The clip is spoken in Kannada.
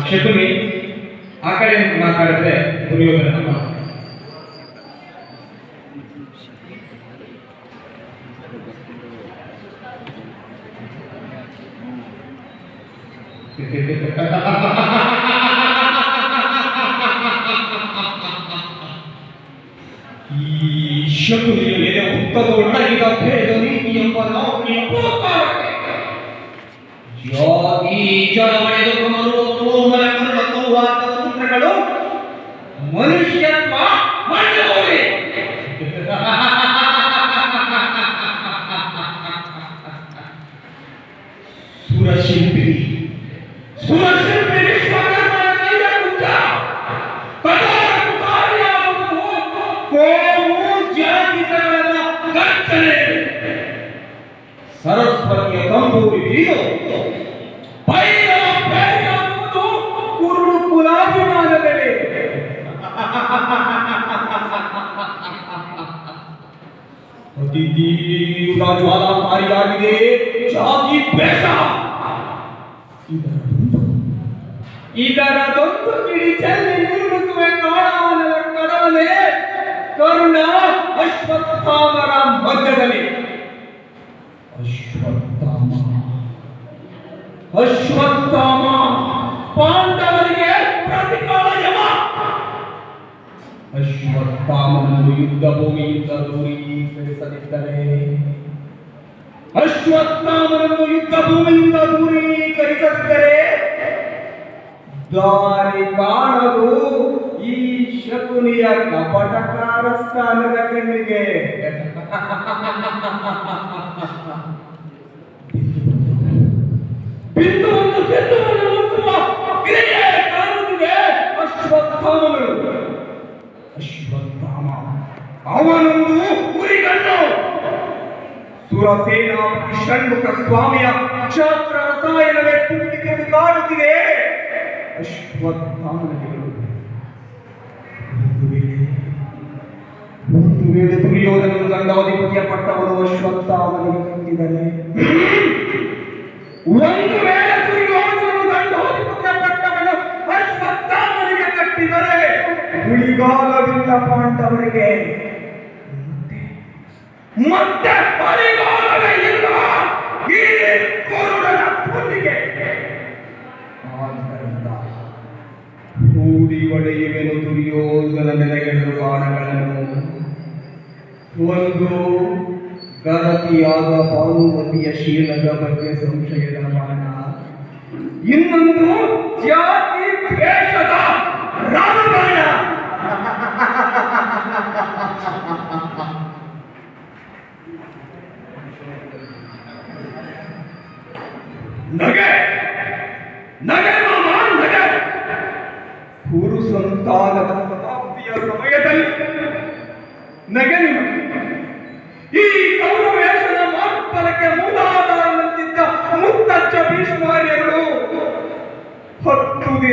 ಶಕುನಿ ಆ ಕಡೆ ಮಾತಾಡಿದ್ರೆ ದುರ್ಯೋಧನ ಈ ಶಕುನಿಯು ಎದೆ ಹುತ್ತದೊಳಗಿದ ಭೇದ ನೀತಿ ಎಂಬ ನೌಕರಿಯ ಪ್ರೋತ್ಸಾಹಕ್ಕೆ ಜಾತಿ ಜಡವಡೆದು ಮರುಳ ಸೌಹಾರ್ದ ಸೂತ್ರಗಳು ಮನುಷ್ಯತ್ವ ಮಂಡಲವೇ ಸುರಶಿಲ್ಪಿ ವಿಶ್ವಕರ್ಮನ ಕೈಯ ಕುಂಚ ಸರಸ್ವತಿಯ ತಂಬೂರಿ ಬೀರು ಬೈರವುದು ಕುರುಡು ಕುಲಾಭಿಮಾನಗಳೇ ಅತಿ ತೀವ್ರ ಜ್ವಾಲಾಕಾರಿಯಾಗಿದೆ ಜಾತಿ ದ್ವೇಷ. ಇದರದೊಂದು ಕಿಡಿ ಚೆಲ್ಲಿ ನಿರ್ಮಿಸುವೆ ಕಾಣವನದ ಕಡಲೇ ಕರುಣ ಅಶ್ವತ್ಥಾಮರ ಮಧ್ಯದಲ್ಲಿ. ಅಶ್ವತ್ಥಾಮ ಪಾಂಡವರಿಗೆ ಪ್ರತಿಕಾಳ ಯಮ. ಅಶ್ವತ್ಥಾಮನನ್ನು ಯುದ್ಧ ಭೂಮಿಯಿಂದ ದೂರೀಕರಿಸದಿದ್ದರೆ ದಾರಿ ಕಾಣಲು ಈ ಶಕುನಿಯ ಕಪಟಕಾರ ಸ್ಥಾನದ ಕಣ್ಣಿಗೆ ಬಿಂದುವನ್ನು ಸಿದ್ಧವನ್ನು ಮುಟ್ಟುವ ಕ್ರಿಯೆ ಕಾಣುತ್ತಿದೆ ಅಶ್ವತ್ಥಾಮನು. ಅಶ್ವತ್ಥಾಮ ಅವನೊಂದು ಉರಿಗಣ್ಣು. ಸುರಸೇನಾಪತಿ ಷಣ್ಮುಖ ಸ್ವಾಮಿಯ ಕ್ಷಾತ್ರ ರಸಾಯನವೇ ತುಂಬಿಕೊಂಡು ಕಾಣುತ್ತಿದೆ ಅಶ್ವತ್ಥಾಮನಿಗೆ. ಒಂದು ವೇಳೆ ದುರ್ಯೋಧನನು ದಂಡಾಧಿಪತಿಯ ಪಟ್ಟವನ್ನು ಅಶ್ವತ್ಥಾಮನಿಗೆ ಕಟ್ಟಿದರೆ, ಒಂದು ವೇಳೆ ದುರ್ಯೋಧನನು ದಂಡಾಧಿಪತಿಯ ಪಟ್ಟವನ್ನು ಅಶ್ವತ್ಥಾಮನಿಗೆ ಕಟ್ಟಿದರೆ ಉಳಿಗಾಲವಿಲ್ಲ ಪಾಂಡವರಿಗೆ. ಮತ್ತೆ ಪರಿಗಾಲವೇ ಇಲ್ಲ ಈ ಕುರುಡನ ಪುಲ್ಲಿಗೆ. ಆದ್ದರಿಂದ ಹೂಡಿ ಒಡೆಯುವೆನು ದುರ್ಯೋಧನ ನೆಲೆಗೆಡರು ಬಾಣಗಳನ್ನು. ಒಂದು ಗರತಿಯಾದ ಪಾರ್ವತಿಯ ಶೀಲದ ಬಗ್ಗೆ ಸಂಶಯದ ಬಾಣ, ಇನ್ನೊಂದು ಜಾತಿ ದ್ವೇಷದ ರಾಮಬಾಣ. ನಗೆ ನಗೆ ಮಾಮ ನಗೆ. ಕುರು ಸಂತಾನದ ಶತಾಬ್ದಿಯ ಸಮಯದಲ್ಲಿ ನಗೆ. ಈ ಕೌರವೇಶನ ಮಾತನಕ್ಕೆ ಮೂಲಾಧಾರನಂತಿದ್ದ ಮುತ್ತಜ್ಜ ಭೀಷ್ಮಾರ್ಯರು 10 ದಿನ